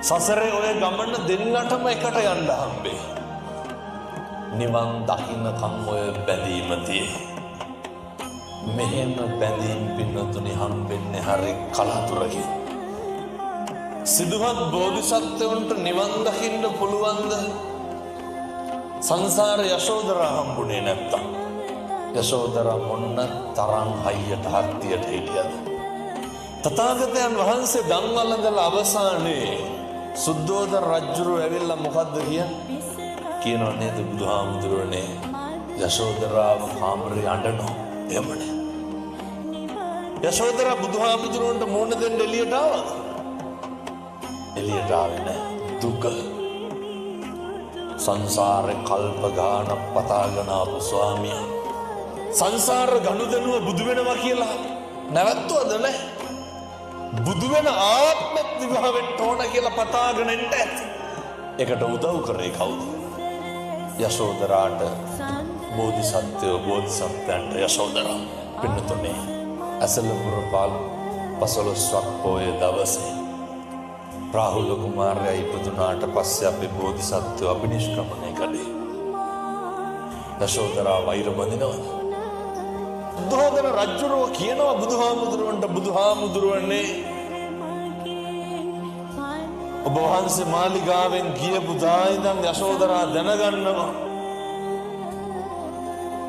සසරේ ඔය ගමන දෙන්නටම එකට යන්න හම්බේ. නිවන් දකින්නකම් ඔය බැඳීම තියෙයි. මෙහෙම බැඳීම් පින්නතුනි හම්බෙන්නේ හරි කලාතුරකින්. සිදුහත් බෝධිසත්වයන්ට නිවන් දකින්න පුළුවන්ද? සංසාර යශෝදරා හම්බුනේ නැත්තම්. යශෝදරා මොන්න තරම් හයියට හත්තියට හිටියද? තථාගතයන් වහන්සේ ධම්වලඳලා අවසානයේ සුද්ධෝදන රජුරු ඇවිල්ලා මොකද්ද කියන්නේ? කියනවා නේද බුදුහාමුදුරනේ යශෝදරාව කාමරේ අඬනවා. එහෙමනේ. යශෝදරා බුදුහාමුදුරන්ට මොන දෙන්න එළියට ආවද? එළියට ආවේ නැහැ. දුක. සංසාරේ කල්ප ගානක් පතාගෙන ආපු ස්වාමියා සංසාර ගනුදෙනුව බුදු වෙනවා කියලා නැවතුවද නැහැ? බුදු වෙන ආත්මෙත් විවාහ වෙන්න ඕන කියලා පතාගෙන ඉන්න ඇති. ඒකට උදව් කරේ කවුද? යශෝදරාට බෝධිසත්වයන්ට යශෝදරා පින්නතුනේ අසලපුර පාල් 15ක් පොය දවසේ රාහුල කුමාරයා ඉපදුනාට පස්සේ අපි බෝධිසත්වය අභිනිෂ්ක්‍රමණය කළේ. යශෝදරා වෛර බඳිනවා. බුදුහාමුදුර රජුරෝ කියනවා බුදුහාමුදුරනේ ඔබ වහන්සේ මාලිගාවෙන් ගියපු දා ඉඳන් යශෝදරා දැනගන්නවා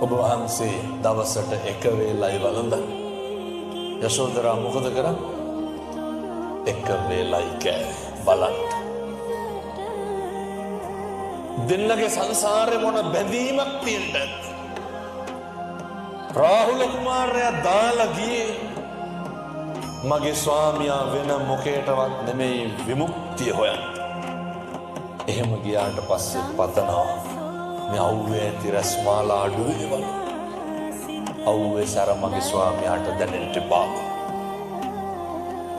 ඔබ වහන්සේ දවසට එක වේලයි වළඳන්නේ. යශෝදරා මොකද කරන්නේ? එක වේලයි කෑ බලන්න. දෙන්නගේ සංසාරේ මොන බැඳීමක් තියෙන්නද? රාහුල කුමාරයා දාලා ගියේ මගේ ස්වාමියා වෙන මොකේටවත් නෙමෙයි විමුක්තිය හොයන්න. එහෙම ගියාට පස්සේ පතනවා මේ අවුවේ ඇති රස්මාලා අඩු වේවල. අවුවේ සර මගේ ස්වාමියාට දැනෙන්න එපා.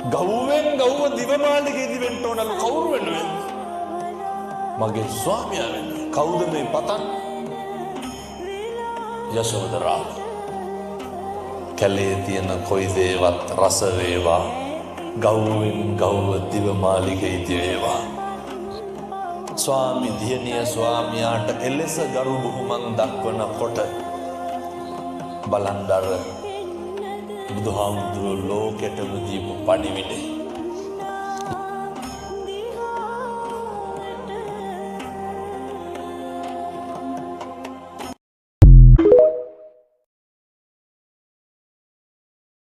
ගව්වෙන් ගව්ව දිවමාලිගේදී වෙන්න ඕනලු කවුරු වෙනුවෙන්ද? මගේ ස්වාමියා වෙනුවෙන්. කවුද මේ පතන්නේ? යශෝදරා. කැලේ තියෙන කොයි දේවත් රස වේවා, ගව්වෙන් ගව්ව දිවමාලිගේදී වේවා. ස්වාමි දියණිය ස්වාමියාට එලෙස ගරු බුහුමන් දක්වනකොට බලන්දර බුදුහාමුදුරුවෝ ලෝකෙටම දීපු පණිවිඩේ